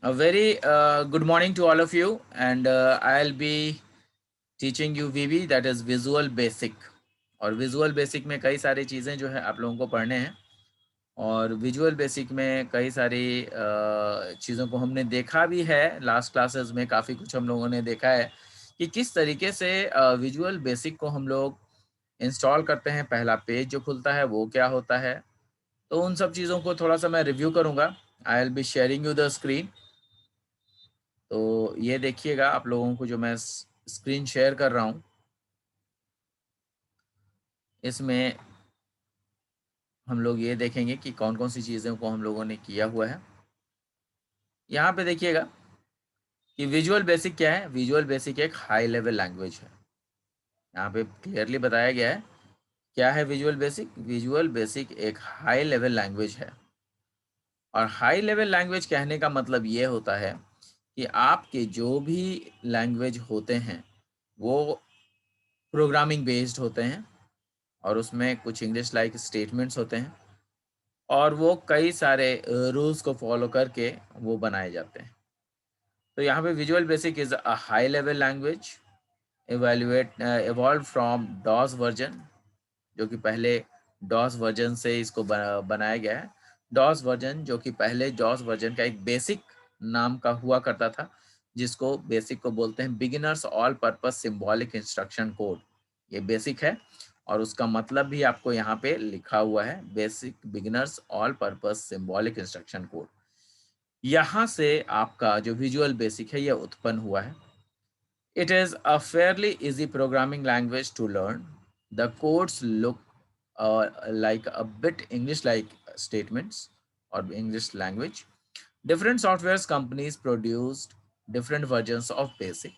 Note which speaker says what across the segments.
Speaker 1: A very good morning to all of you, and I'll be teaching you VB, that is Visual Basic. और visual basic में कई सारी चीज़ें जो है आप लोगों को पढ़ने हैं, और विजुअल बेसिक में कई सारी चीज़ों को हमने देखा भी है। लास्ट क्लासेस में काफ़ी कुछ हम लोगों ने देखा है कि किस तरीके से विजुअल बेसिक को हम लोग इंस्टॉल करते हैं। पहला पेज जो खुलता है वो क्या होता है, तो उन सब चीज़ों को थोड़ा सा मैं रिव्यू करूँगा। I will be sharing you the screen. तो ये देखिएगा आप लोगों को जो मैं स्क्रीन शेयर कर रहा हूँ, इसमें हम लोग ये देखेंगे कि कौन कौन सी चीज़ों को हम लोगों ने किया हुआ है। यहाँ पे देखिएगा कि विजुअल बेसिक क्या है। विजुअल बेसिक एक हाई लेवल लैंग्वेज है। यहाँ पे क्लियरली बताया गया है क्या है विजुअल बेसिक। विजुअल बेसिक एक हाई लेवल लैंग्वेज है, और हाई लेवल लैंग्वेज कहने का मतलब ये होता है कि आपके जो भी लैंग्वेज होते हैं वो प्रोग्रामिंग बेस्ड होते हैं, और उसमें कुछ इंग्लिश लाइक स्टेटमेंट्स होते हैं, और वो कई सारे रूल्स को फॉलो करके वो बनाए जाते हैं। तो यहाँ पे Visual Basic is a high level language evolved from DOS version, जो कि पहले डॉस वर्जन से इसको बनाया गया है। डॉस वर्जन जो कि पहले डॉस वर्जन का एक बेसिक नाम का हुआ करता था, जिसको बेसिक को बोलते हैं beginners all purpose symbolic instruction code. ये बेसिक है, और उसका मतलब भी आपको यहाँ पे लिखा हुआ है, basic beginners all purpose symbolic instruction code. यहाँ से आपका जो विजुअल बेसिक है ये उत्पन्न हुआ है। It is a fairly easy programming language to learn. The codes look like a bit English like statements or English language. Different software companies produced different versions of basic.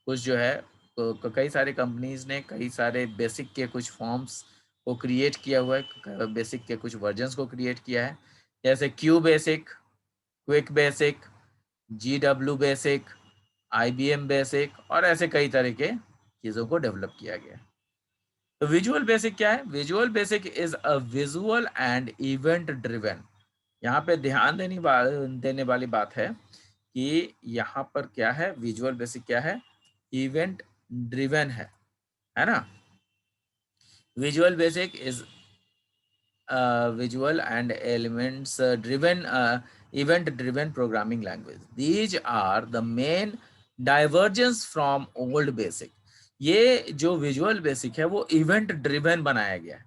Speaker 1: कुछ जो है कई सारे कंपनीज ने कई सारे बेसिक के कुछ फॉर्म्स को क्रिएट किया हुआ है, बेसिक के कुछ वर्जन्स को क्रिएट किया है, जैसे Q basic, quick basic, GW basic, IBM basic, और ऐसे कई तरह के चीज़ों को डेवलप किया गया है। तो विजुअल बेसिक क्या है? Visual Basic is a visual and event driven. यहाँ पे ध्यान देने वाली बात है कि यहाँ पर क्या है, विजुअल बेसिक क्या है, इवेंट ड्रिवन है ना। Visual Basic is visual and elements driven event driven programming language. These are the main divergence from old basic. ये जो विजुअल बेसिक है वो इवेंट ड्रिवन बनाया गया है।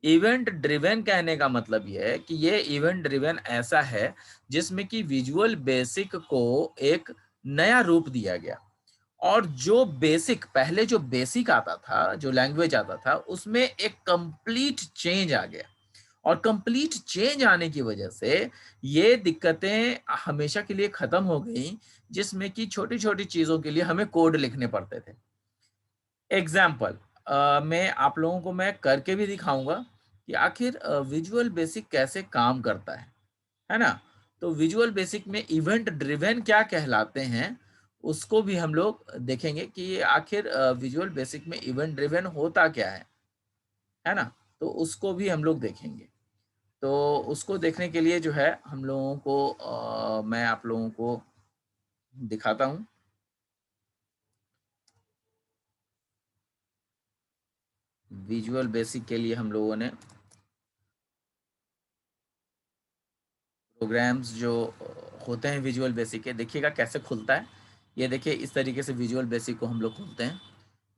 Speaker 1: इवेंट ड्रिवन कहने का मतलब ये है कि ये इवेंट ड्रिवन ऐसा है जिसमें कि विजुअल बेसिक को एक नया रूप दिया गया, और जो बेसिक पहले जो बेसिक आता था, जो लैंग्वेज आता था, उसमें एक कंप्लीट चेंज आ गया, और कंप्लीट चेंज आने की वजह से ये दिक्कतें हमेशा के लिए खत्म हो गई, जिसमें कि छोटी छोटी चीजों के लिए हमें कोड लिखने पड़ते थे। एग्जाम्पल मैं आप लोगों को मैं करके भी दिखाऊंगा कि आखिर विजुअल बेसिक कैसे काम करता है ना। तो विजुअल बेसिक में इवेंट ड्रिवन क्या कहलाते हैं उसको भी हम लोग देखेंगे कि आखिर विजुअल बेसिक में इवेंट ड्रिवन होता क्या है ना। तो उसको भी हम लोग देखेंगे। तो उसको देखने के लिए जो है हम लोगों को मैं आप लोगों को दिखाता हूँ। विजुअल बेसिक के लिए हम लोगों ने प्रोग्राम्स जो होते हैं विजुअल बेसिक के, देखिएगा कैसे खुलता है। ये देखिए इस तरीके से विजुअल बेसिक को हम लोग खोलते हैं।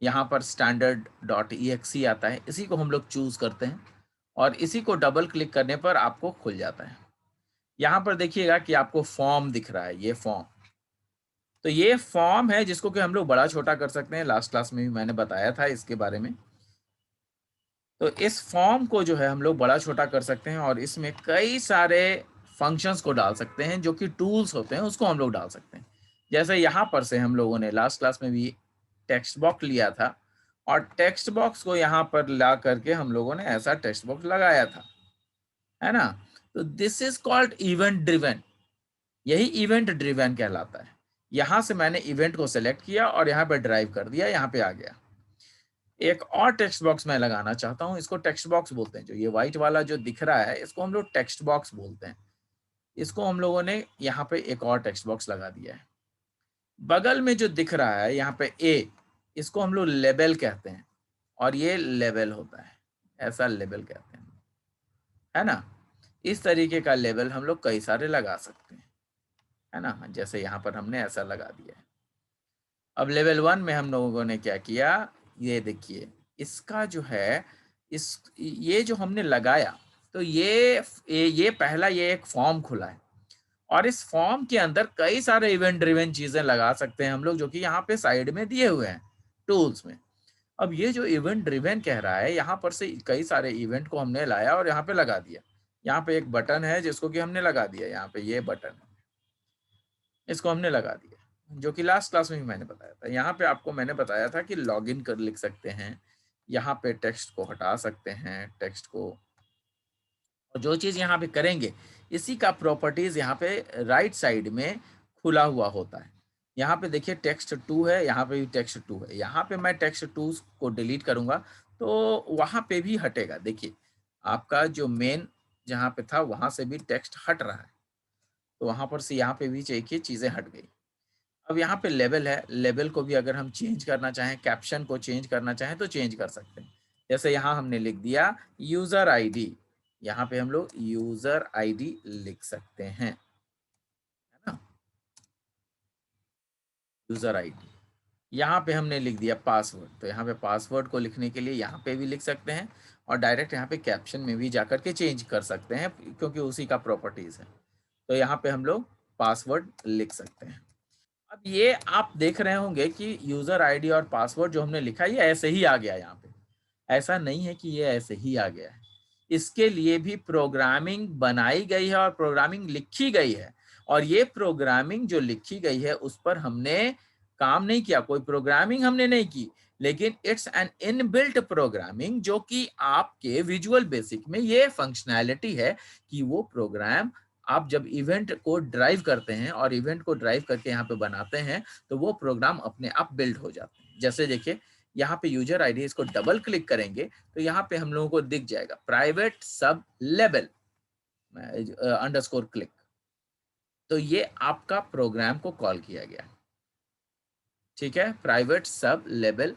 Speaker 1: यहाँ पर standard.exe आता है, इसी को हम लोग चूज करते हैं, और इसी को डबल क्लिक करने पर आपको खुल जाता है। यहाँ पर देखिएगा कि आपको फॉर्म दिख रहा है, ये फॉर्म। तो ये फॉर्म है जिसको कि हम लोग बड़ा छोटा कर सकते हैं। लास्ट क्लास में भी मैंने बताया था इसके बारे में। तो इस फॉर्म को जो है हम लोग बड़ा छोटा कर सकते हैं, और इसमें कई सारे फंक्शंस को डाल सकते हैं, जो कि टूल्स होते हैं उसको हम लोग डाल सकते हैं। जैसे यहाँ पर से हम लोगों ने लास्ट क्लास में भी टेक्स्ट बॉक्स लिया था, और टेक्स्ट बॉक्स को यहाँ पर ला करके हम लोगों ने ऐसा टेक्स्ट बॉक्स लगाया था, है ना। तो this is called event driven. यही इवेंट ड्रिवन कहलाता है। यहाँ से मैंने इवेंट को सेलेक्ट किया और यहाँ पर ड्राइव कर दिया, यहाँ पे आ गया। एक और टेक्स्ट बॉक्स मैं लगाना चाहता हूं, इसको टेक्स्ट बॉक्स बोलते हैं। जो ये व्हाइट वाला जो दिख रहा है इसको हम लोग टेक्स्ट बॉक्स बोलते हैं। इसको हम लोगों ने यहाँ पे एक और टेक्स्ट बॉक्स लगा दिया है। बगल में जो दिख रहा है यहाँ पे ए, इसको हम लोग लेबल कहते हैं और ये लेबल होता है, ऐसा लेबल कहते हैं, है ना। इस तरीके का लेबल हम लोग कई सारे लगा सकते हैं, है ना, जैसे यहाँ पर हमने ऐसा लगा दिया है। अब लेवल 1 में हम लोगों ने क्या किया, ये देखिए इसका जो है ये जो हमने लगाया, तो ये पहला ये एक फॉर्म खुला है और इस फॉर्म के अंदर कई सारे इवेंट ड्रिवन चीजें लगा सकते हैं हम लोग, जो कि यहाँ पे साइड में दिए हुए हैं टूल्स में। अब ये जो इवेंट ड्रिवन कह रहा है, यहाँ पर से कई सारे इवेंट को हमने लाया और यहाँ पे लगा दिया। यहाँ पे एक बटन है जिसको कि हमने लगा दिया, यहाँ पे ये बटन है, इसको हमने लगा दिया, जो कि लास्ट क्लास में भी मैंने बताया था। यहाँ पे आपको मैंने बताया था कि लॉगिन कर लिख सकते हैं, यहाँ पे टेक्स्ट को हटा सकते हैं, टेक्स्ट को, और जो चीज यहाँ पे करेंगे इसी का प्रॉपर्टीज यहाँ पे राइट साइड में खुला हुआ होता है। यहाँ पे देखिए टेक्स्ट 2 है, यहाँ पे भी टेक्स्ट 2 है। यहाँ पे मैं टेक्स्ट 2 को डिलीट करूंगा तो वहां पे भी हटेगा। देखिए आपका जो मेन जहाँ पे था वहां से भी टेक्स्ट हट रहा है, तो वहां पर से यहाँ पे भी देखिए चीजें हट गई। अब यहाँ पे लेबल है, लेबल को भी अगर हम चेंज करना चाहें, कैप्शन को चेंज करना चाहें तो चेंज कर सकते हैं। जैसे यहाँ हमने लिख दिया यूजर आईडी, यहाँ पे हम लोग यूजर आईडी लिख सकते हैं, है ना, यूजर आईडी। यहाँ पे हमने लिख दिया पासवर्ड, तो यहाँ पे पासवर्ड को लिखने के लिए यहाँ पे भी लिख सकते हैं और डायरेक्ट यहाँ पे कैप्शन में भी जाकर के चेंज कर सकते हैं, क्योंकि उसी का प्रॉपर्टीज है। तो यहाँ पे हम लोग पासवर्ड लिख सकते हैं। अब ये आप देख रहे होंगे कि यूजर आईडी और पासवर्ड जो हमने लिखा है ये ऐसे ही आ गया यहाँ पे, ऐसा नहीं है कि ये ऐसे ही आ गया है। इसके लिए भी प्रोग्रामिंग बनाई गई है और प्रोग्रामिंग लिखी गई है, और ये प्रोग्रामिंग जो लिखी गई है उस पर हमने काम नहीं किया, कोई प्रोग्रामिंग हमने नहीं की, लेकिन इट्स एन इनबिल्ट प्रोग्रामिंग, जो कि आपके विजुअल बेसिक में ये फंक्शनैलिटी है कि वो प्रोग्राम आप जब इवेंट को ड्राइव करते हैं और इवेंट को ड्राइव करके यहाँ पे बनाते हैं तो वो प्रोग्राम अपने आप बिल्ड हो जाते हैं। जैसे देखिए यहाँ पे यूजर आईडी, इसको डबल क्लिक करेंगे तो यहाँ पे हम लोगों को दिख जाएगा प्राइवेट सब लेबल अंडरस्कोर क्लिक, तो ये आपका प्रोग्राम को कॉल किया गया, ठीक है, प्राइवेट सब लेबल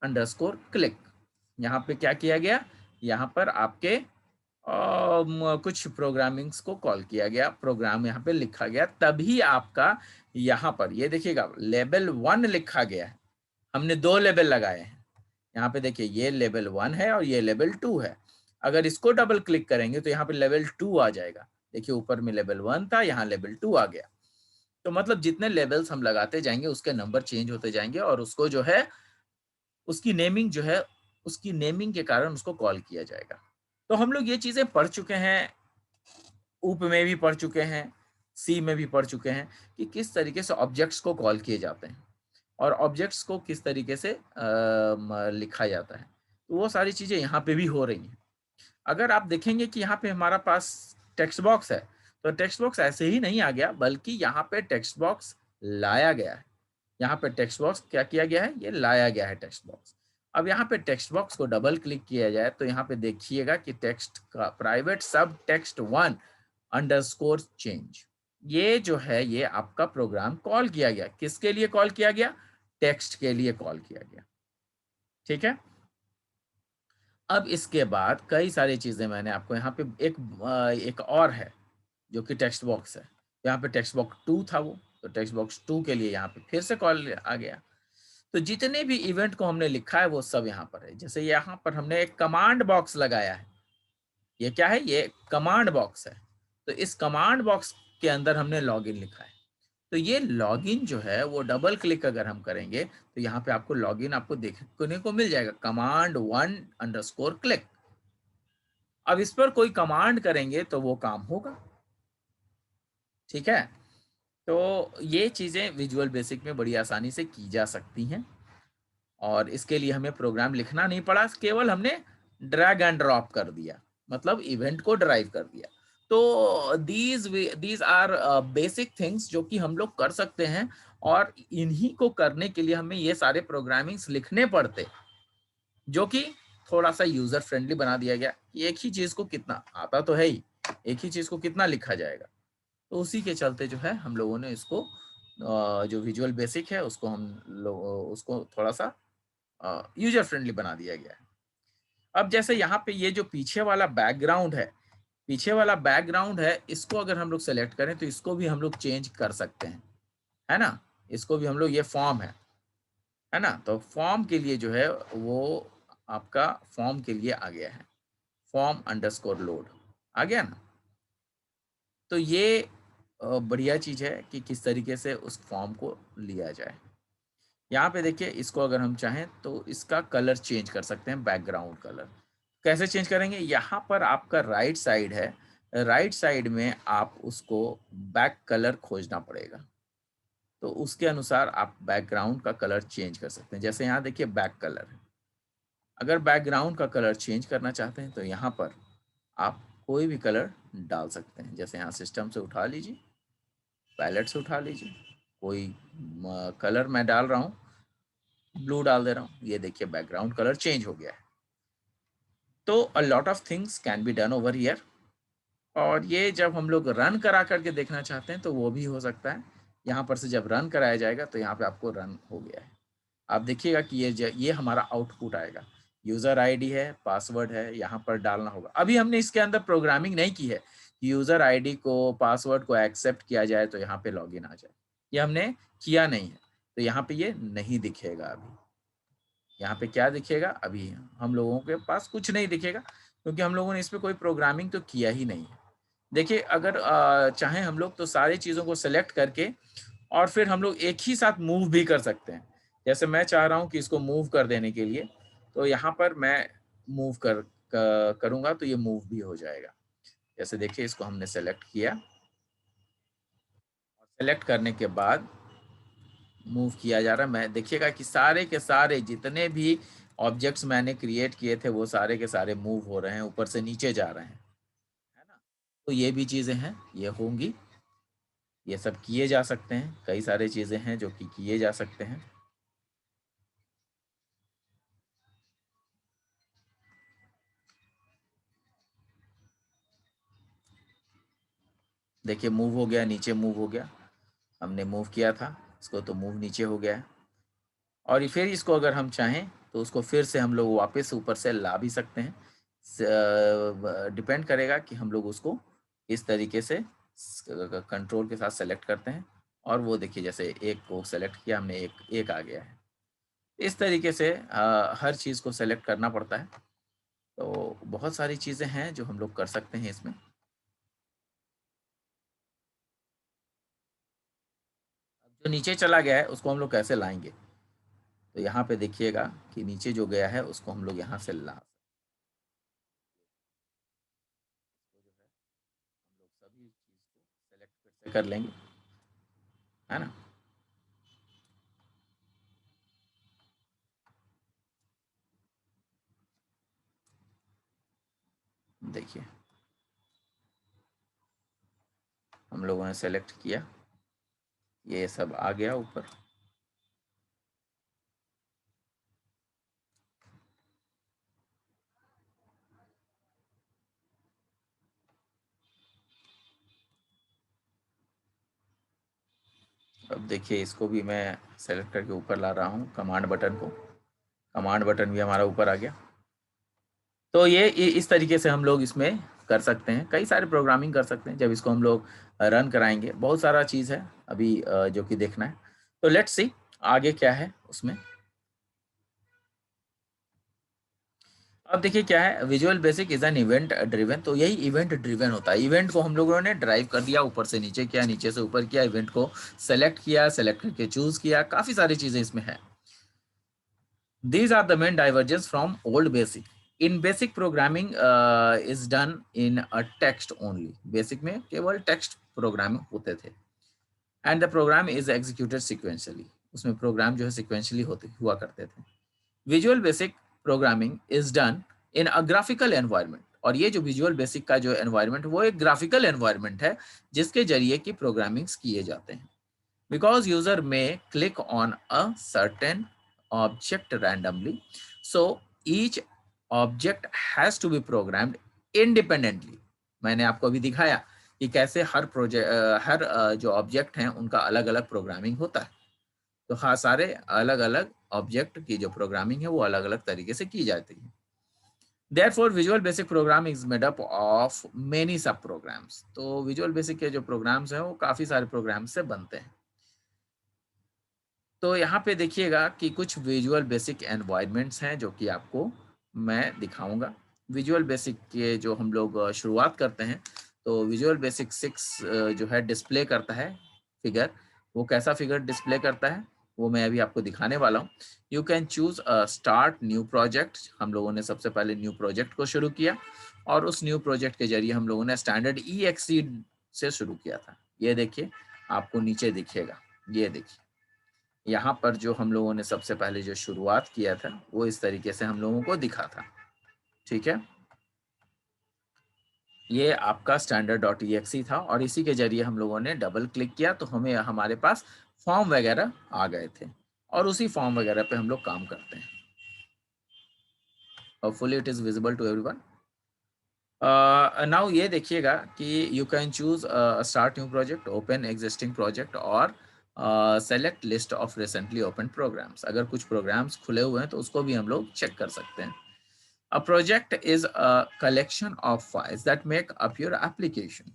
Speaker 1: अंडरस्कोर क्लिक। यहाँ पे क्या किया गया, यहाँ पर आपके कुछ प्रोग्रामिंग्स को कॉल किया गया, प्रोग्राम यहाँ पे लिखा गया, तभी आपका यहाँ पर ये देखिएगा लेबल 1 लिखा गया है। हमने 2 लेबल लगाए हैं, यहाँ पे देखिए ये लेवल 1 है और ये लेवल 2 है। अगर इसको डबल क्लिक करेंगे तो यहाँ पे लेवल 2 आ जाएगा। देखिए ऊपर में लेवल 1 था, यहाँ लेवल 2 आ गया। तो मतलब जितने लेवल्स हम लगाते जाएंगे उसके नंबर चेंज होते जाएंगे और उसको जो है उसकी नेमिंग जो है उसकी नेमिंग के कारण उसको कॉल किया जाएगा। तो हम लोग ये चीजें पढ़ चुके हैं, ऊप में भी पढ़ चुके हैं, सी में भी पढ़ चुके हैं कि किस तरीके से ऑब्जेक्ट्स को कॉल किए जाते हैं और ऑब्जेक्ट्स को किस तरीके से लिखा जाता है। तो वो सारी चीजें यहाँ पे भी हो रही हैं। अगर आप देखेंगे कि यहाँ पे हमारा पास टेक्स्ट बॉक्स है, तो टेक्स्ट बॉक्स ऐसे ही नहीं आ गया, बल्कि यहाँ पे टेक्स्ट बॉक्स लाया गया है। यहाँ पे टेक्स्ट बॉक्स क्या किया गया है, ये लाया गया है टेक्स्ट बॉक्स। अब यहाँ पे टेक्स्ट बॉक्स को डबल क्लिक किया जाए तो यहाँ पे देखिएगा कि टेक्स्ट का प्राइवेट सब टेक्स्ट 1 अंडरस्कोर चेंज, ये जो है ये आपका प्रोग्राम कॉल किया गया। किसके लिए कॉल किया गया, टेक्स्ट के लिए कॉल किया गया, ठीक है। अब इसके बाद कई सारी चीजें मैंने आपको यहाँ पे एक और है जो कि टेक्स्ट बॉक्स है। यहाँ पे टेक्स्ट बॉक्स 2 था वो, तो टेक्स्ट बॉक्स 2 के लिए यहाँ पे फिर से कॉल आ गया। तो जितने भी इवेंट को हमने लिखा है वो सब यहाँ पर है। जैसे यहाँ पर हमने एक कमांड बॉक्स लगाया है, ये क्या है, ये कमांड बॉक्स है। तो इस कमांड बॉक्स के अंदर हमने लॉगिन लिखा है। तो ये लॉगिन जो है वो डबल क्लिक अगर हम करेंगे तो यहाँ पे आपको लॉगिन आपको देखने को मिल जाएगा, कमांड 1 अंडरस्कोर क्लिक। अब इस पर कोई कमांड करेंगे तो वो काम होगा, ठीक है। तो ये चीजें विजुअल बेसिक में बड़ी आसानी से की जा सकती हैं और इसके लिए हमें प्रोग्राम लिखना नहीं पड़ा, केवल हमने ड्रैग एंड ड्रॉप कर दिया, मतलब इवेंट को ड्राइव कर दिया। तो दीज आर बेसिक थिंग्स जो कि हम लोग कर सकते हैं, और इन्हीं को करने के लिए हमें ये सारे प्रोग्रामिंग्स लिखने पड़ते, जो कि थोड़ा सा यूजर फ्रेंडली बना दिया गया। एक ही चीज को कितना आता तो है ही, एक ही चीज को कितना लिखा जाएगा, तो उसी के चलते जो है हम लोगों ने इसको जो विजुअल बेसिक है उसको हम लोग उसको थोड़ा सा यूजर फ्रेंडली बना दिया गया है। अब जैसे यहाँ पे ये जो पीछे वाला बैकग्राउंड है, इसको अगर हम लोग सेलेक्ट करें तो इसको भी हम लोग चेंज कर सकते हैं, है ना? इसको भी हम लोग, ये फॉर्म है ना? तो फॉर्म के लिए जो है वो आपका फॉर्म के लिए आ गया है, फॉर्म अंडरस्कोर लोड आ गया ना? तो ये बढ़िया चीज है कि किस तरीके से उस फॉर्म को लिया जाए। यहाँ पे देखिए, इसको अगर हम चाहें तो इसका कलर चेंज कर सकते हैं, बैकग्राउंड कलर। कैसे चेंज करेंगे? यहाँ पर आपका राइट साइड है, राइट साइड में आप उसको बैक कलर खोजना पड़ेगा, तो उसके अनुसार आप बैकग्राउंड का कलर चेंज कर सकते हैं। जैसे यहाँ देखिए बैक कलर है, अगर बैकग्राउंड का कलर चेंज करना चाहते हैं तो यहाँ पर आप कोई भी कलर डाल सकते हैं। जैसे यहाँ सिस्टम से उठा लीजिए, पैलेट से उठा लीजिए, कोई कलर मैं डाल रहा हूँ, ब्लू डाल दे रहा हूँ, ये देखिए बैकग्राउंड कलर चेंज हो गया है। तो a lot of things can be done over here. और ये जब हम लोग रन करा करके देखना चाहते हैं तो वो भी हो सकता है। यहाँ पर से जब रन कराया जाएगा तो यहाँ पे आपको रन हो गया है। आप देखिएगा कि ये हमारा आउटपुट आएगा, यूज़र आईडी है, पासवर्ड है, यहाँ पर डालना होगा। अभी हमने इसके अंदर प्रोग्रामिंग नहीं की है कि यूज़र आईडी को, पासवर्ड को एक्सेप्ट किया जाए तो यहाँ पे लॉगिन आ जाए, ये हमने किया नहीं है, तो यहाँ पे ये नहीं दिखेगा। अभी यहाँ पे क्या दिखेगा? अभी हम लोगों के पास कुछ नहीं दिखेगा क्योंकि हम लोगों ने इस पे कोई प्रोग्रामिंग तो किया ही नहीं है। देखिए, अगर चाहें हम लोग तो सारी चीज़ों को सेलेक्ट करके और फिर हम लोग एक ही साथ मूव भी कर सकते हैं। जैसे मैं चाह रहा हूँ कि इसको मूव कर देने के लिए, तो यहाँ पर मैं मूव करूँगा तो ये मूव भी हो जाएगा। जैसे देखिए, इसको हमने सेलेक्ट किया, सेलेक्ट करने के बाद मूव किया जा रहा है। मैं देखिएगा कि सारे के सारे जितने भी ऑब्जेक्ट्स मैंने क्रिएट किए थे वो सारे के सारे मूव हो रहे हैं, ऊपर से नीचे जा रहे हैं, है ना? तो ये भी चीज़ें हैं, ये होंगी, ये सब किए जा सकते हैं। कई सारी चीज़ें हैं जो कि किए जा सकते हैं। देखिए मूव हो गया, नीचे मूव हो गया, हमने मूव किया था इसको तो मूव नीचे हो गया है। और ये फिर इसको अगर हम चाहें तो उसको फिर से हम लोग वापस ऊपर से ला भी सकते हैं। डिपेंड करेगा कि हम लोग उसको इस तरीके से कंट्रोल के साथ सेलेक्ट करते हैं। और वो देखिए, जैसे एक को सेलेक्ट किया हमने, एक एक आ गया है। इस तरीके से हर चीज़ को सेलेक्ट करना पड़ता है। तो बहुत सारी चीज़ें हैं जो हम लोग कर सकते हैं इसमें। अब जो नीचे चला गया है उसको हम लोग कैसे लाएंगे? तो यहाँ पे देखिएगा कि नीचे जो गया है उसको हम लोग यहाँ से हम लोग सभी चीज़ को सेलेक्ट फिर से कर लेंगे, है ना? देखिए, हम लोगों ने सेलेक्ट किया, ये सब आ गया ऊपर। अब देखिए, इसको भी मैं सेलेक्ट करके ऊपर ला रहा हूँ, कमांड बटन को। कमांड बटन भी हमारा ऊपर आ गया। तो ये इस तरीके से हम लोग इसमें कर सकते हैं, कई सारे प्रोग्रामिंग कर सकते हैं। जब इसको हम लोग रन कराएंगे, बहुत सारा चीज़ है अभी जो कि देखना है। तो लेट्स सी आगे क्या है उसमें। अब देखिए क्या है, visual Basic is an event driven. तो यही इवेंट ड्रिवन होता है। इवेंट को हम लोगों ने ड्राइव कर दिया, ऊपर से नीचे किया, नीचे से ऊपर किया, इवेंट को सेलेक्ट किया, सेलेक्ट करके चूज किया, काफी सारी चीजें इसमें है। These are the main divergence from old basic. In basic programming is done in a text only. Basic में केवल text programming होते थे. And the program is executed sequentially. उसमें program जो है sequentially हुआ करते थे. Visual basic programming is done in a graphical environment. और ये जो विजुअल बेसिक का जो एनवायरनमेंट वो एक ग्राफिकल एनवायरनमेंट है जिसके जरिए की प्रोग्रामिंग्स किए जाते हैं। Because user may click on a certain object randomly, so each object has to be programmed independently. मैंने आपको अभी दिखाया कि कैसे हर जो ऑब्जेक्ट हैं उनका अलग अलग प्रोग्रामिंग होता है। तो हाँ, सारे अलग अलग ऑब्जेक्ट की जो प्रोग्रामिंग है वो अलग अलग तरीके से की जाती है। Therefore, Visual Basic program is made up of many sub programs. तो विजुअल बेसिक के जो प्रोग्राम्स हैं वो काफी सारे प्रोग्राम्स से बनते हैं। तो यहाँ पे देखिएगा कि कुछ विजुअल बेसिक एनवायरनमेंट्स हैं जो कि आपको मैं दिखाऊंगा। विजुअल बेसिक के जो हम लोग शुरुआत करते हैं, तो विजुअल बेसिक 6 जो है डिस्प्ले करता है फिगर। वो कैसा फिगर डिस्प्ले करता है वो मैं अभी आपको दिखाने वाला हूँ। You can choose start new project. हम लोगों ने सबसे पहले न्यू प्रोजेक्ट को शुरू किया और उस न्यू प्रोजेक्ट के जरिए हम लोगों ने स्टैंडर्ड EXE से शुरू किया था। ये देखिए, आपको नीचे दिखेगा, ये देखिए यहाँ पर जो हम लोगों ने सबसे पहले जो शुरुआत किया था वो इस तरीके से हम लोगों को दिखा था। ठीक है, ये आपका standard.exe था और इसी के जरिए हम लोगों ने डबल क्लिक किया तो हमें हमारे पास फॉर्म वगैरह आ गए थे और उसी फॉर्म वगैरह पे हम लोग काम करते हैं। Hopefully it is visible to everyone. Now ये देखिएगा कि you can choose start new project, open existing project और select list of recently open programs. अगर कुछ प्रोग्राम्स खुले हुए हैं तो उसको भी हम लोग चेक कर सकते हैं। A project is a collection of files that make up your application.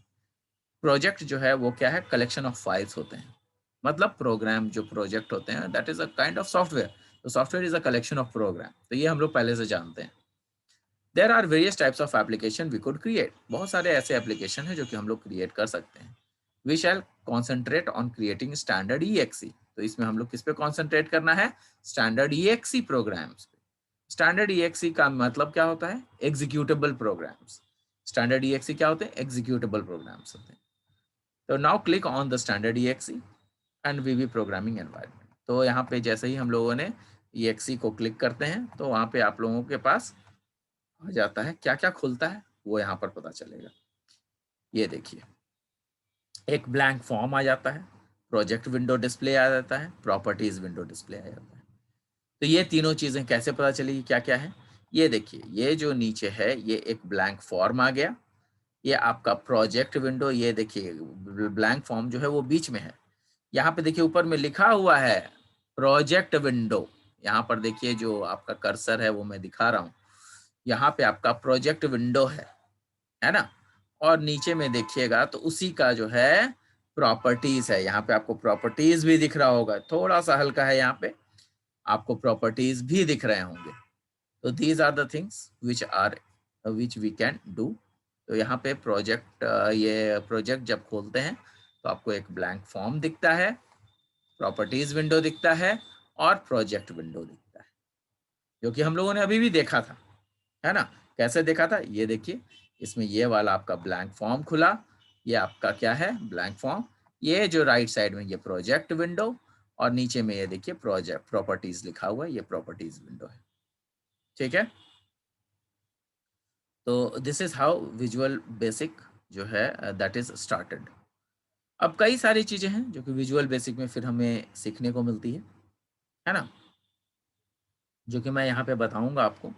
Speaker 1: Project जो है वो क्या है, कलेक्शन ऑफ फाइल्स होते हैं। मतलब प्रोग्राम जो प्रोजेक्ट होते हैं that is a kind of software. तो software is a collection of program, तो ये हम लोग पहले से जानते हैं। There are various types of application we could create. बहुत सारे ऐसे एप्लीकेशन हैं जो कि हम लोग क्रिएट कर सकते हैं। We shall concentrate on creating standard EXE। तो इसमें हम लोग किस पे कॉन्सेंट्रेट करना है, स्टैंडर्ड EXE प्रोग्राम्स पे। स्टैंडर्ड EXE का मतलब क्या होता है, एग्जीक्यूटेबल प्रोग्राम्स। स्टैंडर्ड EXE क्या होते हैं, एग्जीक्यूटेबल प्रोग्राम्स होते हैं। तो now click on the standard EXE and VB programming environment. तो यहाँ पे जैसे ही हम लोगों ने EXE को क्लिक करते हैं तो वहाँ पे आप लोगों के पास आ जाता है, क्या क्या खुलता है वो यहाँ पर पता चलेगा। ये देखिए, एक ब्लैंक फॉर्म आ जाता है, प्रोजेक्ट विंडो डिस्प्ले आ जाता है, प्रॉपर्टीज विंडो डिस्प्ले आ जाता है। तो ये तीनों चीजें कैसे पता चलेगी क्या क्या है, ये देखिए, ये जो नीचे है ये एक ब्लैंक फॉर्म आ गया। ये आपका प्रोजेक्ट विंडो, ये देखिए ब्लैंक फॉर्म जो है वो बीच में है। यहाँ पे देखिए ऊपर में लिखा हुआ है प्रोजेक्ट विंडो। यहाँ पर देखिए जो आपका कर्सर है वो मैं दिखा रहा हूँ, यहाँ पे आपका प्रोजेक्ट विंडो है ना। और नीचे में देखिएगा तो उसी का जो है प्रॉपर्टीज है। यहाँ पे आपको प्रॉपर्टीज भी दिख रहा होगा, थोड़ा सा हल्का है यहाँ पे, आपको प्रॉपर्टीज भी दिख रहे होंगे। तो these are the things which we can do. तो यहाँ पे ये प्रोजेक्ट जब खोलते हैं तो आपको एक ब्लैंक फॉर्म दिखता है, प्रॉपर्टीज विंडो दिखता है और प्रोजेक्ट विंडो दिखता है, जो कि हम लोगों ने अभी भी देखा था, है ना। कैसे देखा था, ये देखिए, इसमें ये वाला आपका ब्लैंक फॉर्म खुला, ये आपका क्या है, ब्लैंक फॉर्म। ये जो राइट साइड में ये प्रोजेक्ट विंडो और नीचे में ये देखिए प्रोजेक्ट प्रॉपर्टीज लिखा हुआ है, ये प्रॉपर्टीज विंडो है। ठीक है, तो this is how visual basic जो है दैट इज स्टार्टेड। अब कई सारी चीजें हैं जो कि विजुअल बेसिक में फिर हमें सीखने को मिलती है ना, जो कि मैं यहाँ पे बताऊंगा आपको।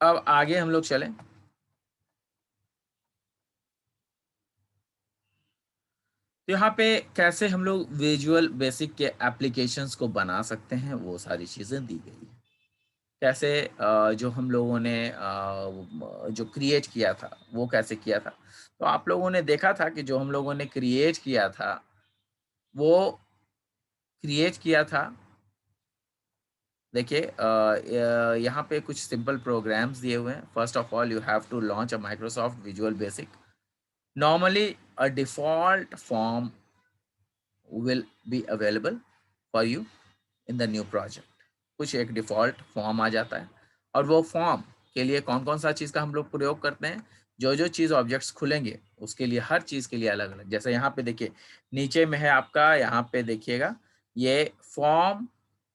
Speaker 1: अब आगे हम लोग चलें, तो यहाँ पे कैसे हम लोग विजुअल बेसिक के एप्लीकेशंस को बना सकते हैं वो सारी चीज़ें दी गई है। कैसे जो हम लोगों ने जो क्रिएट किया था वो कैसे किया था। तो आप लोगों ने देखा था कि जो हम लोगों ने क्रिएट किया था वो क्रिएट किया था, देखिए यहाँ पे कुछ सिंपल प्रोग्राम्स दिए हुए हैं। First of all you have to launch a Microsoft Visual Basic. Normally a default form will be available for you in the new project। कुछ एक डिफॉल्ट फॉर्म आ जाता है और वो फॉर्म के लिए कौन कौन सा चीज़ का हम लोग प्रयोग करते हैं, जो जो चीज़ ऑब्जेक्ट्स खुलेंगे उसके लिए हर चीज़ के लिए अलग अलग। जैसे यहाँ पे देखिए नीचे में है आपका, यहाँ पे देखिएगा ये फॉर्म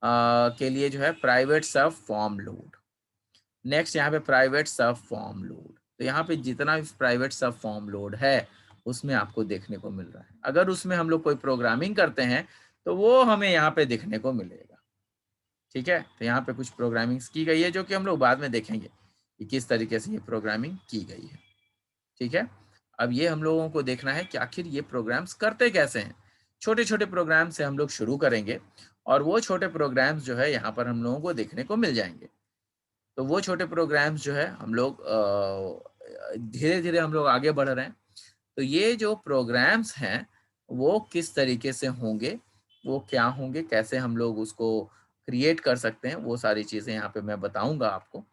Speaker 1: के लिए जो है प्राइवेट सब फॉर्म लोड। नेक्स्ट यहाँ पे प्राइवेट सब फॉर्म लोड। तो यहाँ पे जितना भी प्राइवेट सब फॉर्म लोड है उसमें आपको देखने को मिल रहा है। अगर उसमें हम लोग कोई प्रोग्रामिंग करते हैं तो वो हमें यहाँ पे देखने को मिलेगा। ठीक है, तो यहाँ पे कुछ प्रोग्रामिंग की गई है जो कि हम लोग बाद में देखेंगे। कि किस तरीके से ये प्रोग्रामिंग की गई है। ठीक है, अब ये हम लोगों को देखना है कि आखिर ये प्रोग्राम्स करते कैसे हैं। छोटे छोटे प्रोग्राम से हम लोग शुरू करेंगे और वो छोटे प्रोग्राम्स जो है यहाँ पर हम लोगों को देखने को मिल जाएंगे। तो वो छोटे प्रोग्राम्स जो है हम लोग धीरे धीरे हम लोग आगे बढ़ रहे हैं। तो ये जो प्रोग्राम्स हैं वो किस तरीके से होंगे, वो क्या होंगे, कैसे हम लोग उसको क्रिएट कर सकते हैं, वो सारी चीज़ें यहाँ पे मैं बताऊंगा आपको।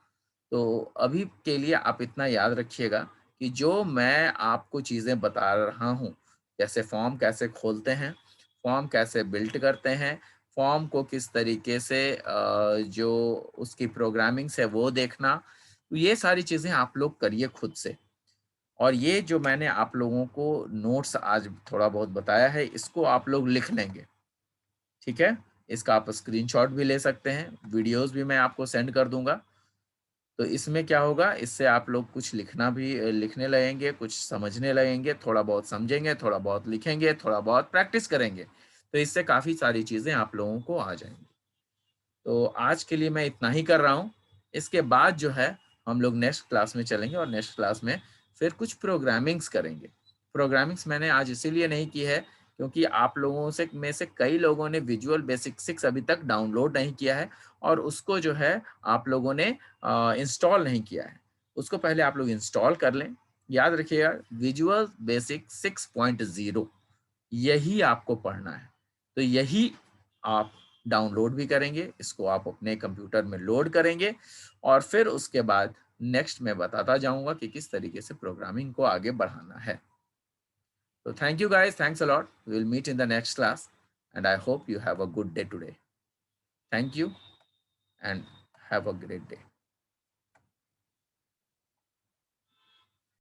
Speaker 1: तो अभी के लिए आप इतना याद रखिएगा कि जो मैं आपको चीज़ें बता रहा हूँ, जैसे फॉर्म कैसे खोलते हैं, फॉर्म कैसे बिल्ड करते हैं, फॉर्म को किस तरीके से जो उसकी प्रोग्रामिंग्स है वो देखना, तो ये सारी चीज़ें आप लोग करिए खुद से। और ये जो मैंने आप लोगों को नोट्स आज थोड़ा बहुत बताया है, इसको आप लोग लिख लेंगे। ठीक है? इसका आप स्क्रीनशॉट भी ले सकते हैं, वीडियोज़ भी मैं आपको सेंड कर दूँगा। तो इसमें क्या होगा, इससे आप लोग कुछ लिखना भी लिखने लगेंगे, कुछ समझने लगेंगे, थोड़ा बहुत समझेंगे, थोड़ा बहुत लिखेंगे, थोड़ा बहुत प्रैक्टिस करेंगे। तो इससे काफ़ी सारी चीज़ें आप लोगों को आ जाएँगी। तो आज के लिए मैं इतना ही कर रहा हूँ। इसके बाद जो है हम लोग नेक्स्ट क्लास में चलेंगे और नेक्स्ट क्लास में फिर कुछ प्रोग्रामिंग्स करेंगे। प्रोग्रामिंग्स मैंने आज इसीलिए नहीं की है क्योंकि आप लोगों से में से कई लोगों ने विजुअल बेसिक 6 अभी तक डाउनलोड नहीं किया है और उसको जो है आप लोगों ने इंस्टॉल नहीं किया है। उसको पहले आप लोग इंस्टॉल कर लें। याद रखिएगा, विजुअल बेसिक 6.0 यही आपको पढ़ना है। तो यही आप डाउनलोड भी करेंगे, इसको आप अपने कंप्यूटर में लोड करेंगे और फिर उसके बाद नेक्स्ट मैं बताता जाऊंगा कि किस तरीके से प्रोग्रामिंग को आगे बढ़ाना है। तो thank you guys, thanks a lot, we will meet in the next class and I hope you have a good day today. Thank you and have a great day.